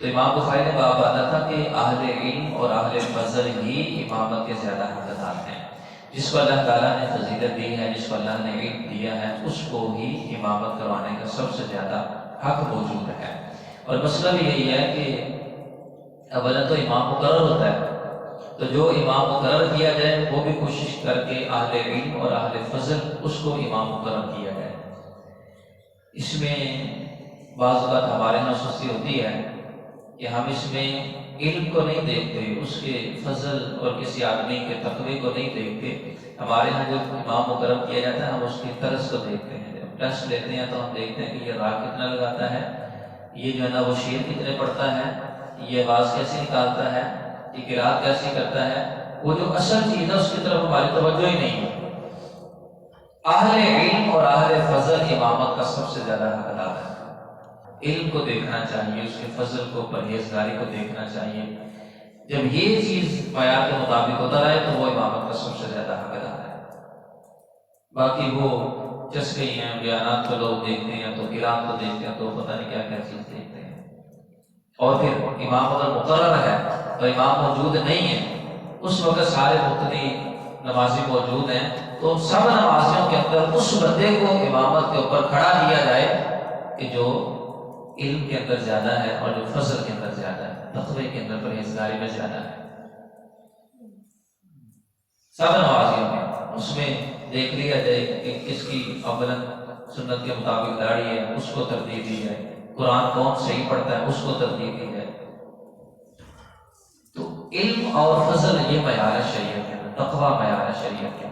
تو امام بخاری نے باب باندھا تھا کہ اہل علم اور اہل فضل ہی امامت کے زیادہ حقدار ہیں. جس کو اللہ تعالیٰ نے فضیلت دی ہے، جس کو اللہ نے علم دیا ہے، اس کو ہی امامت کروانے کا سب سے زیادہ حق موجود ہے. اور مسئلہ بھی یہی ہے کہ اولا تو امام مقرر ہوتا ہے، تو جو امام مقرر کیا جائے وہ بھی کوشش کر کے اہل علم اور اہل فضل اس کو امام مقرر کیا جائے. اس میں بعض اوقات ہمارے یہاں سستی ہوتی ہے کہ ہم اس میں علم کو نہیں دیکھتے، اس کے فضل اور کسی آدمی کے تقوی کو نہیں دیکھتے. ہمارے یہاں جو امام مقرر کیا جاتا ہے ہم اس کی طرز کو دیکھتے ہیں. جب ٹیسٹ لیتے ہیں تو ہم دیکھتے ہیں کہ یہ راگ کتنا لگاتا ہے، یہ جو ہے نا وہ شعر کتنے پڑھتا ہے، یہ آواز کیسے نکالتا ہے، یہ قرات کیسی کرتا ہے. وہ جو اصل چیز ہے اس کی طرف ہماری توجہ ہی نہیں ہے. اہل علم اور اہل فضل امامت کا سب سے زیادہ حقدار ہے. علم کو دیکھنا چاہیے، اس کے فضل کو، پرہیزگاری کو دیکھنا چاہیے. جب یہ چیز معیار کے مطابق ہوتا رہے تو وہ امامت کا سب سے زیادہ حقدار ہے. باقی وہ جس گئی ہیں بیانات کو لوگ دیکھتے ہیں تو قرات کو دیکھتے ہیں تو پتہ نہیں کیا کیا چیز دیکھتے ہیں. اور پھر امام اگر مقرر ہے تو امام موجود نہیں ہے، اس وقت سارے مقتدی نمازی موجود ہیں تو سب نمازیوں کے اندر اس بندے کو امامت کے اوپر کھڑا کیا جائے کہ جو علم کے اندر زیادہ ہے اور جو فضل کے اندر زیادہ ہے، تقوی کے اندر، پرہیزگاری میں زیادہ ہے. سب نمازیوں میں اس میں دیکھ لیا جائے کہ کس کی اولاً سنت کے مطابق داڑھی ہے، اس کو ترتیب دی جائے. قرآن کون صحیح پڑھتا ہے اس کو ترتیب دی جائے. تو علم اور فضل یہ معیار ہے شریعت کے اندر، تقویٰ معیار ہے شریعت کے اندر.